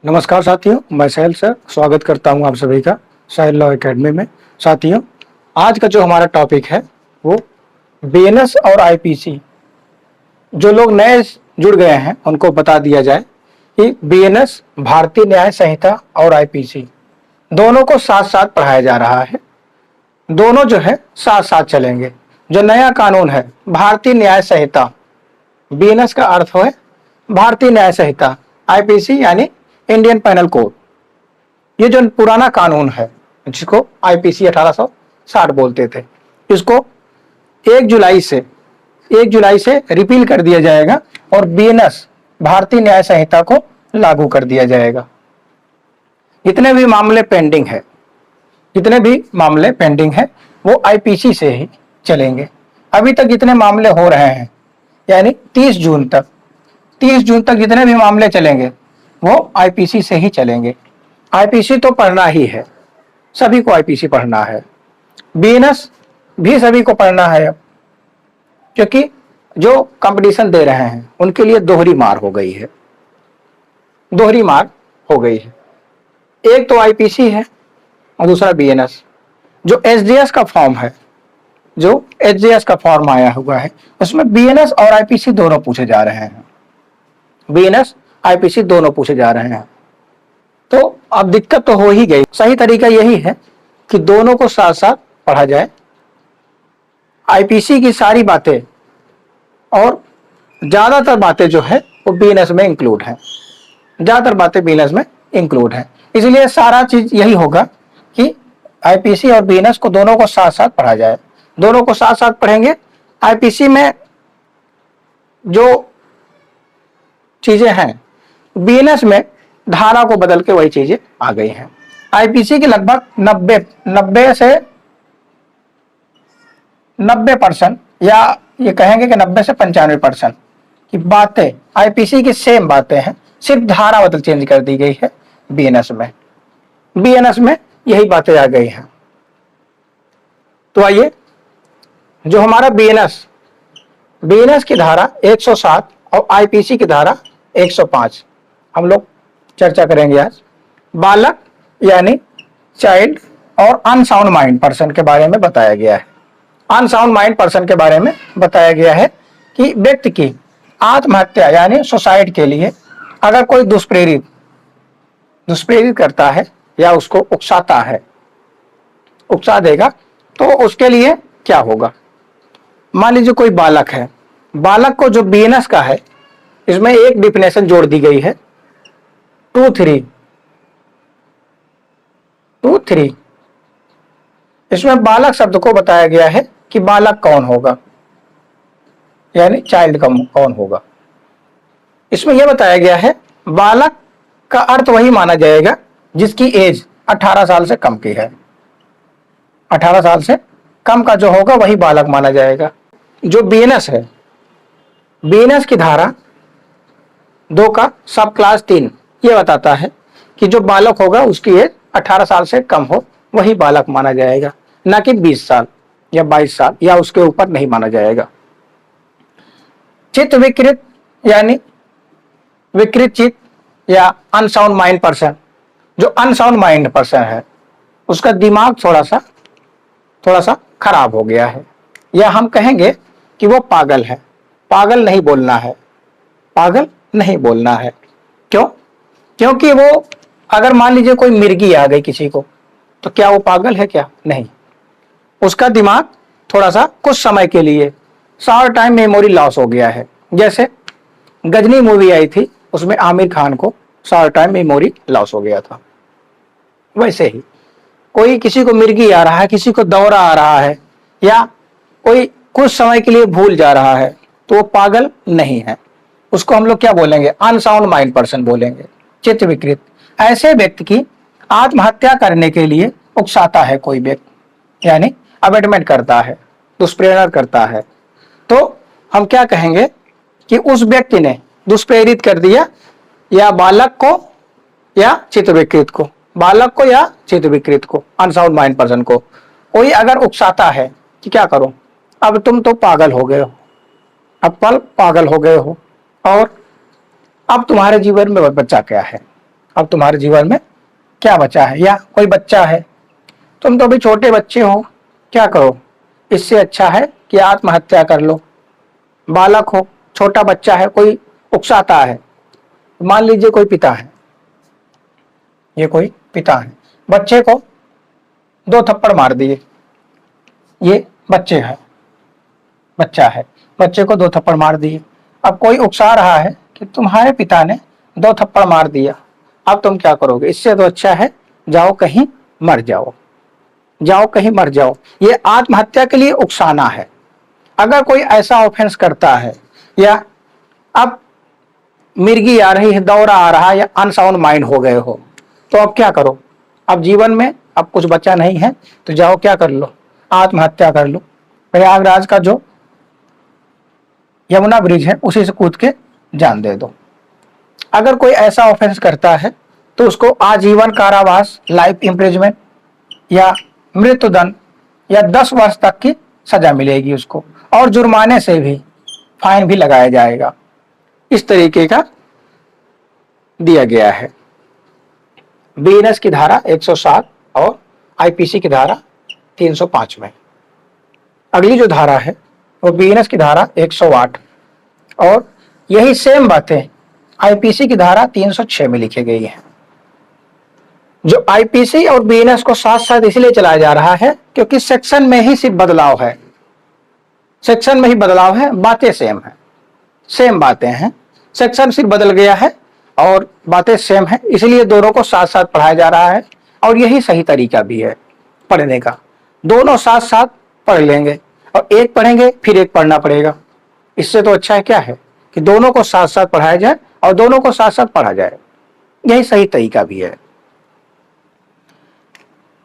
नमस्कार साथियों, मैं साहिल सर स्वागत करता हूं आप सभी का साहिल लॉ एकेडमी में। साथियों, आज का जो हमारा टॉपिक है वो बीएनएस और आईपीसी। जो लोग नए जुड़ गए हैं उनको बता दिया जाए कि बीएनएस भारतीय न्याय संहिता और आईपीसी दोनों को साथ साथ पढ़ाया जा रहा है। दोनों जो है साथ साथ चलेंगे। जो नया कानून है भारतीय न्याय संहिता, बीएनएस का अर्थ है भारतीय न्याय संहिता, आईपीसी यानी इंडियन पैनल कोड। ये जो पुराना कानून है जिसको आईपीसी 1860 बोलते थे, इसको 1 जुलाई से रिपील कर दिया जाएगा और बीएनएस भारतीय न्याय संहिता को लागू कर दिया जाएगा। जितने भी मामले पेंडिंग है वो आईपीसी से ही चलेंगे। अभी तक जितने मामले हो रहे हैं यानी 30 जून तक जितने भी मामले चलेंगे वो आईपीसी से ही चलेंगे। आईपीसी तो पढ़ना ही है, सभी को आईपीसी पढ़ना है। बीएनएस भी सभी को पढ़ना है अब, क्योंकि जो कंपटीशन दे रहे हैं उनके लिए दोहरी मार हो गई है। एक तो आईपीसी है और दूसरा बीएनएस। जो एचडीएस का फॉर्म आया हुआ है उसमें बीएनएस और आईपीसी दोनों पूछे जा रहे हैं। तो अब दिक्कत तो हो ही गई। सही तरीका यही है कि दोनों को साथ साथ पढ़ा जाए। आईपीसी की सारी बातें और ज्यादातर बातें जो है वो बीएनएस में इंक्लूड है। इसलिए सारा चीज यही होगा कि आईपीसी और बीएनएस को दोनों को साथ साथ पढ़ा जाए। दोनों को साथ साथ पढ़ेंगे। आईपीसी में जो चीजें हैं बीएनएस में धारा को बदल के वही चीजें आ गई हैं। आईपीसी की लगभग 90% या ये कहेंगे कि 90 से 95% की बातें आईपीसी की सेम बातें हैं, सिर्फ धारा बदल चेंज कर दी गई है। बीएनएस में यही बातें आ गई हैं। तो आइए, जो हमारा बीएनएस की धारा 107 और आईपीसी की धारा 105 हम लोग चर्चा करेंगे आज। बालक यानी चाइल्ड और अनसाउंड माइंड पर्सन के बारे में बताया गया है। अनसाउंड माइंड पर्सन के बारे में बताया गया है कि व्यक्ति की आत्महत्या यानी सुसाइड के लिए अगर कोई दुष्प्रेरित करता है या उसको उकसा देगा तो उसके लिए क्या होगा। मान लीजिए कोई बालक है, बालक को जो बीएनएस का है इसमें एक डिफिनेशन जोड़ दी गई है 2-3। इसमें बालक शब्द को बताया गया है कि बालक कौन होगा यानी चाइल्ड कौन होगा। इसमें यह बताया गया है बालक का अर्थ वही माना जाएगा जिसकी एज 18 साल से कम की है। 18 साल से कम का जो होगा वही बालक माना जाएगा। जो बीएनएस है, बीएनएस की धारा 2 का सब क्लास 3 ये बताता है कि जो बालक होगा उसकी एज 18 साल से कम हो वही बालक माना जाएगा, ना कि 20 साल या 22 साल या उसके ऊपर नहीं माना जाएगा। चित्त विकृत यानी विकृत चित्त या अनसाउंड माइंड पर्सन, जो अनसाउंड माइंड पर्सन है उसका दिमाग थोड़ा सा खराब हो गया है, या हम कहेंगे कि वो पागल है। पागल नहीं बोलना है। क्यों? क्योंकि वो अगर मान लीजिए कोई मिर्गी आ गई किसी को तो क्या वो पागल है? क्या नहीं। उसका दिमाग थोड़ा सा कुछ समय के लिए शॉर्ट टाइम मेमोरी लॉस हो गया है। जैसे गजनी मूवी आई थी उसमें आमिर खान को शॉर्ट टाइम मेमोरी लॉस हो गया था, वैसे ही कोई किसी को मिर्गी आ रहा है, किसी को दौरा आ रहा है या कोई कुछ समय के लिए भूल जा रहा है तो वो पागल नहीं है। उसको हम लोग क्या बोलेंगे? अनसाउंड माइंड पर्सन बोलेंगे, चित्त विकृत। ऐसे व्यक्ति की आत्महत्या करने के लिए उकसाता है कोई व्यक्ति, यानी अबेटमेंट करता है, दुष्प्रेरणा करता है, तो हम क्या कहेंगे कि उस व्यक्ति ने दुष्प्रेरित कर दिया या बालक को या चित्त विकृत को, अनसाउंड माइंड पर्सन को। कोई अगर उकसाता है कि क्या करो, अब तुम तो पागल हो गए हो, और अब तुम्हारे जीवन में बच्चा क्या है, अब तुम्हारे जीवन में क्या बचा है? या कोई बच्चा है, तुम तो अभी छोटे बच्चे हो, क्या करो? इससे अच्छा है कि आत्महत्या कर लो। बालक हो, छोटा बच्चा है, कोई उकसाता है, मान लीजिए कोई पिता है, ये कोई पिता है, बच्चे को 2 थप्पड़ मार दिए, ये बच्चा है, बच्चे को 2 थप्पड़ मार दिए। अब कोई उकसा रहा है कि तुम्हारे पिता ने 2 थप्पड़ मार दिया, अब तुम क्या करोगे? इससे तो अच्छा है जाओ कहीं मर जाओ, जाओ कहीं मर जाओ। ये आत्महत्या के लिए उकसाना है। अगर कोई ऐसा ऑफेंस करता है, या अब मिर्गी आ रही है, दौरा आ रहा है, या अनसाउंड माइंड हो गए हो, तो अब क्या करो? अब जीवन में अब कुछ बचा नहीं है, तो जाओ क्या कर लो? आत्महत्या कर लो। प्रयागराज का जो यमुना ब्रिज है उसी से कूद के जान दे दो। अगर कोई ऐसा ऑफेंस करता है तो उसको आजीवन कारावास, लाइफ इम्प्रिजमेंट या मृत्युदंड या 10 वर्ष तक की सजा मिलेगी उसको, और जुर्माने से भी, फाइन भी लगाया जाएगा। इस तरीके का दिया गया है बीएनएस की धारा 107 और आईपीसी की धारा 305 में। अगली जो धारा है वो बीएनएस की धारा 108, और यही सेम बातें आईपीसी की धारा 306 में लिखी गई है। जो आईपीसी और बीएनएस को साथ साथ इसलिए चलाया जा रहा है क्योंकि सेक्शन में ही सिर्फ बदलाव है, सेक्शन में ही बदलाव है, बातें सेम है, सेम बातें हैं, सेक्शन सिर्फ बदल गया है और बातें सेम है, इसलिए दोनों को साथ साथ पढ़ाया जा रहा है। और यही सही तरीका भी है पढ़ने का, दोनों साथ साथ पढ़ लेंगे, और एक पढ़ेंगे फिर एक पढ़ना पड़ेगा। इससे तो अच्छा है क्या है कि दोनों को साथ साथ पढ़ाया जाए और दोनों को साथ साथ पढ़ा जाए, यही सही तरीका भी है।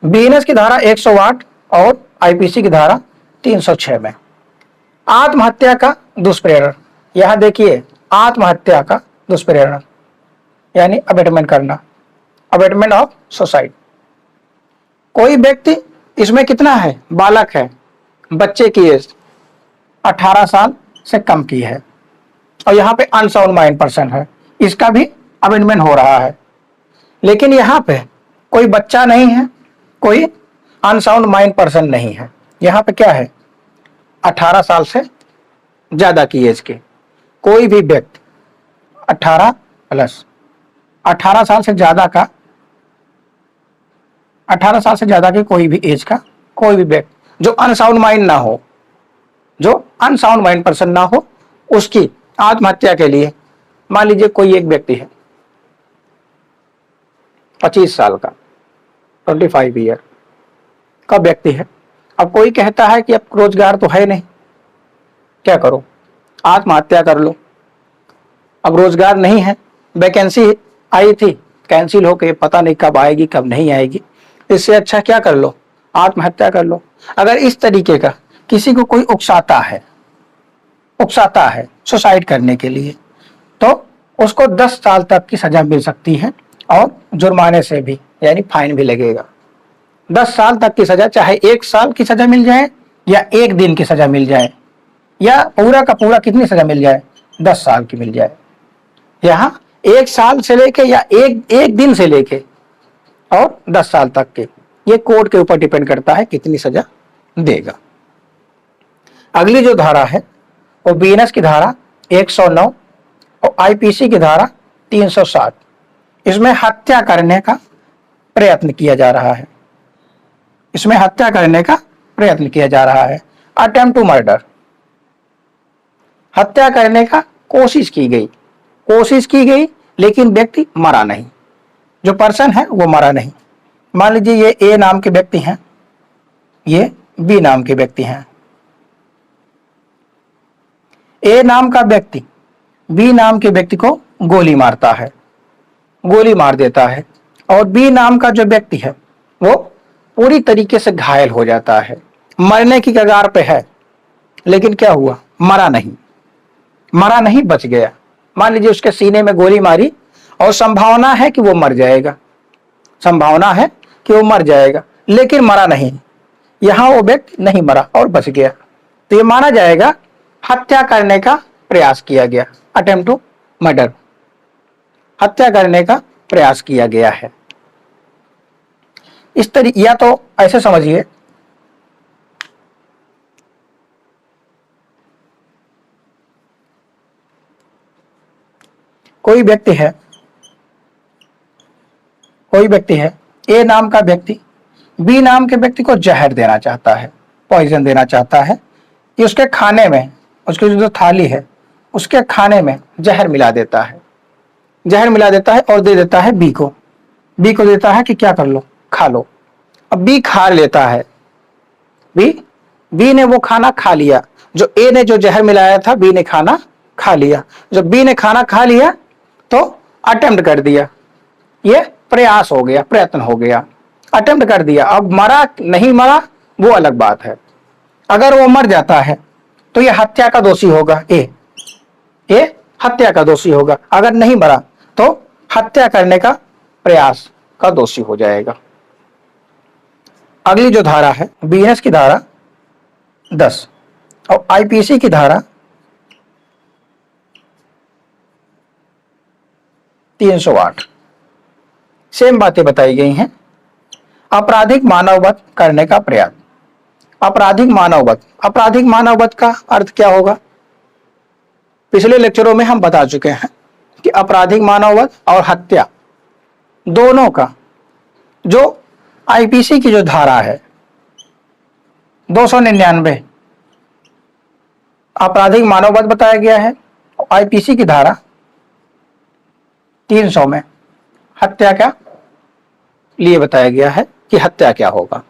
बीएनएस की धारा 108 और आईपीसी की धारा 306 में आत्महत्या का दुष्प्रेरण, यहां देखिए आत्महत्या का दुष्प्रेरण यानी अबेटमेंट करना, अबेटमेंट ऑफ सुसाइड। कोई व्यक्ति, इसमें कितना है? बालक है, बच्चे की एज 18 साल से कम की है, और यहाँ पे अनसाउंड माइंड पर्सन है, इसका भी अमेंडमेंट हो रहा है। लेकिन यहाँ पे कोई बच्चा नहीं है, कोई अनसाउंड माइंड पर्सन नहीं है, यहाँ पे क्या है? 18 साल से ज्यादा की एज के कोई भी व्यक्ति, 18 प्लस, 18 साल से ज्यादा का, 18 साल से ज्यादा के कोई भी एज का कोई भी व्यक्ति जो अनसाउंड माइंड ना हो, जो अनसाउंड माइंड पर्सन ना हो, उसकी आत्महत्या के लिए, मान लीजिए कोई एक व्यक्ति है 25 साल का, 25 ईयर का व्यक्ति है, अब कोई कहता है कि अब रोजगार तो है नहीं, क्या करो? आत्महत्या कर लो। अब रोजगार नहीं है, वैकेंसी आई थी, कैंसिल हो के पता नहीं कब आएगी कब नहीं आएगी, इससे अच्छा क्या कर लो? आत्महत्या कर लो। अगर इस तरीके का किसी को कोई उकसाता है सुसाइड करने के लिए, तो उसको 10 साल तक की सजा मिल सकती है, और जुर्माने से भी यानी फाइन भी लगेगा। 10 साल तक की सजा, चाहे 1 साल की सजा मिल जाए या 1 दिन की सजा मिल जाए, या पूरा का पूरा कितनी सजा मिल जाए? 10 साल की मिल जाए। यहाँ 1 साल से लेके या एक दिन से लेके और 10 साल तक के, ये कोर्ट के ऊपर डिपेंड करता है कितनी सजा देगा। अगली जो धारा है वो बीएनएस की धारा 109 और आईपीसी की धारा 307। इसमें हत्या करने का प्रयत्न किया जा रहा है, इसमें हत्या करने का प्रयत्न किया जा रहा है, अटेम्प्ट टू मर्डर। हत्या करने का कोशिश की गई लेकिन व्यक्ति मरा नहीं, जो पर्सन है वो मरा नहीं। मान लीजिए ये ए नाम के व्यक्ति हैं, ये बी नाम के व्यक्ति हैं। ए नाम का व्यक्ति बी नाम के व्यक्ति को गोली मारता है, गोली मार देता है, और बी नाम का जो व्यक्ति है वो पूरी तरीके से घायल हो जाता है, मरने की कगार पे है, लेकिन क्या हुआ? मरा नहीं, बच गया। मान लीजिए उसके सीने में गोली मारी और संभावना है कि वो मर जाएगा, लेकिन मरा नहीं। यहां वो व्यक्ति नहीं मरा और बच गया, तो ये माना जाएगा हत्या करने का प्रयास किया गया, अटेम्प्ट टू मर्डर, हत्या करने का प्रयास किया गया है। इस तरीके, या तो ऐसे समझिए, कोई व्यक्ति है, ए नाम का व्यक्ति बी नाम के व्यक्ति को जहर देना चाहता है, पॉइजन देना चाहता है कि उसके खाने में, उसकी जो थाली है उसके खाने में जहर मिला देता है, और दे देता है बी को देता है कि क्या कर लो, खा लो। अब बी खा लेता है, बी ने वो खाना खा लिया, जो ए ने जो जहर मिलाया था बी ने खाना खा लिया। जब बी ने खाना खा लिया तो अटेम्प्ट कर दिया, ये प्रयास हो गया, प्रयत्न हो गया, अटेम्प्ट कर दिया। अब मरा नहीं मरा वो अलग बात है। अगर वो मर जाता है तो ये हत्या का दोषी होगा, ए हत्या का दोषी होगा। अगर नहीं मरा तो हत्या करने का प्रयास का दोषी हो जाएगा। अगली जो धारा है बीएनएस की धारा 10 और आईपीसी की धारा 308, सेम बातें बताई गई हैं। आपराधिक मानववध करने का प्रयास। आपराधिक मानववध का अर्थ क्या होगा? पिछले लेक्चरों में हम बता चुके हैं कि आपराधिक मानववध और हत्या दोनों का जो आईपीसी की जो धारा है 299 आपराधिक मानववध बताया गया है, आईपीसी की धारा 300 में हत्या का लिए बताया गया है कि हत्या क्या होगा।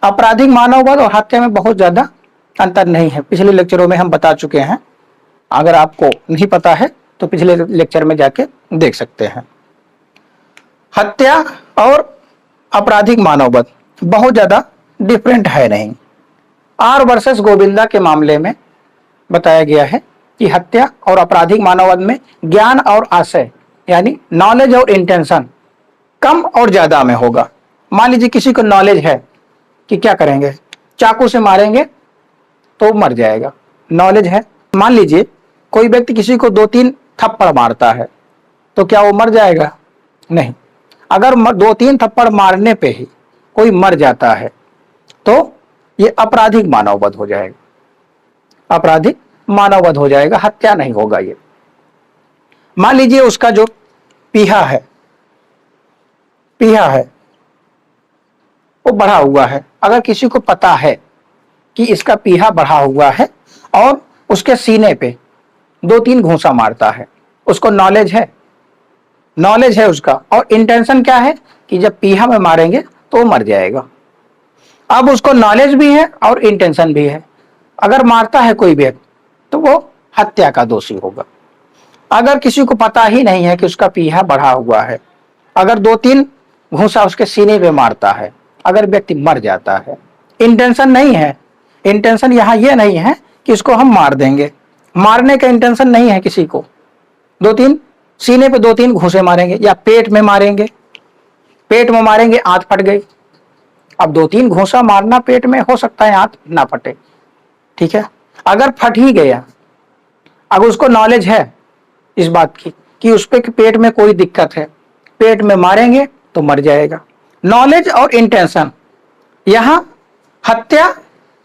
आपराधिक मानववध और हत्या में बहुत ज्यादा अंतर नहीं है, पिछले लेक्चरों में हम बता चुके हैं। अगर आपको नहीं पता है तो पिछले लेक्चर में जाके देख सकते हैं। हत्या और आपराधिक मानववध बहुत ज्यादा डिफरेंट है नहीं। आर वर्सेस गोविंदा के मामले में बताया गया है कि हत्या और आपराधिक मानववध में ज्ञान और आशय यानी नॉलेज और इंटेंशन कम और ज्यादा में होगा। मान लीजिए किसी को नॉलेज है कि क्या करेंगे, चाकू से मारेंगे तो मर जाएगा, नॉलेज है। मान लीजिए कोई व्यक्ति किसी को 2-3 थप्पड़ मारता है तो क्या वो मर जाएगा? नहीं। अगर 2-3 थप्पड़ मारने पे ही कोई मर जाता है तो ये आपराधिक मानववध हो जाएगा, आपराधिक मानववध हो जाएगा, हत्या नहीं होगा ये। मान लीजिए उसका जो पीहा है वो बढ़ा हुआ है। अगर किसी को पता है कि इसका पीहा बढ़ा हुआ है और उसके सीने पे 2-3 घूंसा मारता है, उसको नॉलेज है उसका, और इंटेंशन क्या है कि जब पीहा में मारेंगे तो वो मर जाएगा। अब उसको नॉलेज भी है और इंटेंशन भी है, अगर मारता है कोई व्यक्ति तो वो हत्या का दोषी होगा। अगर किसी को पता ही नहीं है कि उसका पीहा बढ़ा हुआ है, अगर 2-3 घूंसा उसके सीने पे मारता है, अगर व्यक्ति मर जाता है, इंटेंशन नहीं है, इंटेंशन यहां ये नहीं है कि इसको हम मार देंगे, मारने का इंटेंशन नहीं है किसी को, 2-3 सीने पे 2-3 घूंसे मारेंगे या पेट में मारेंगे, आंत फट गई। अब 2-3 घूंसा मारना पेट में, हो सकता है आंत ना फटे, ठीक है। अगर फट ही गया, अगर उसको नॉलेज है इस बात की कि उस पे पेट में कोई दिक्कत है, पेट में मारेंगे तो मर जाएगा। नॉलेज और इंटेंशन, यहां हत्या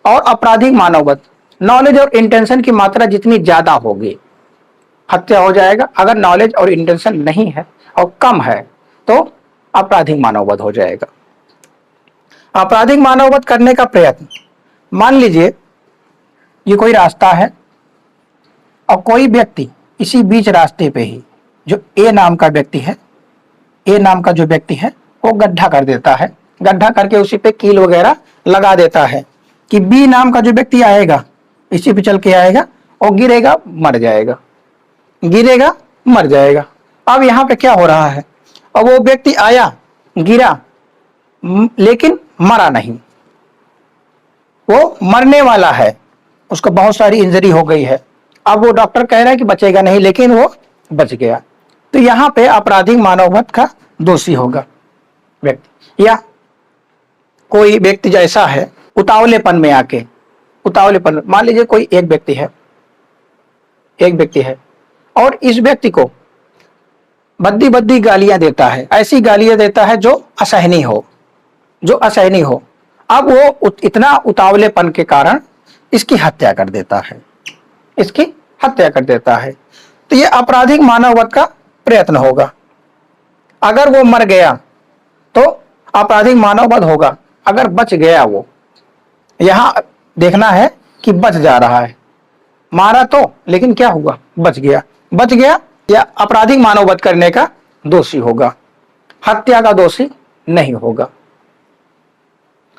और आपराधिक मानववध, नॉलेज और इंटेंशन की मात्रा जितनी ज्यादा होगी हत्या हो जाएगा, अगर नॉलेज और इंटेंशन नहीं है और कम है तो आपराधिक मानववध हो जाएगा। आपराधिक मानववध करने का प्रयत्न, मान लीजिए ये कोई रास्ता है और कोई व्यक्ति इसी बीच रास्ते पे ही, जो ए नाम का व्यक्ति है वो गड्ढा कर देता है, गड्ढा करके उसी पे कील वगैरह लगा देता है कि बी नाम का जो व्यक्ति आएगा इसी पे चल के आएगा और गिरेगा मर जाएगा। अब यहाँ पे क्या हो रहा है, अब वो व्यक्ति आया, गिरा, लेकिन मरा नहीं, वो मरने वाला है, उसको बहुत सारी इंजरी हो गई है। अब वो डॉक्टर कह रहा है कि बचेगा नहीं, लेकिन वो बच गया, तो यहाँ पे आपराधिक मानववध का दोषी होगा व्यक्ति। या कोई व्यक्ति जैसा है उतावलेपन में आके, मान लीजिए कोई एक व्यक्ति है और इस व्यक्ति को भद्दी भद्दी गालियां देता है, ऐसी गालियां देता है जो असहनीय हो, जो असहनीय हो। अब वो इतना उतावलेपन के कारण इसकी हत्या कर देता है, इसकी हत्या कर देता है। तो ये आपराधिक मानववध का प्रयत्न होगा। अगर वो मर गया तो आपराधिक मानववध होगा, अगर बच गया वो, यहां देखना है कि बच जा रहा है। मारा तो, लेकिन क्या हुआ, बच गया। बच गया या आपराधिक मानववध करने का दोषी होगा, हत्या का दोषी नहीं होगा।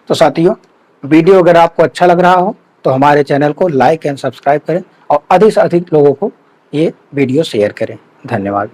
तो साथियों, वीडियो अगर आपको अच्छा लग रहा हो तो हमारे चैनल को लाइक एंड सब्सक्राइब करें और अधिक से अधिक लोगों को ये वीडियो शेयर करें। धन्यवाद।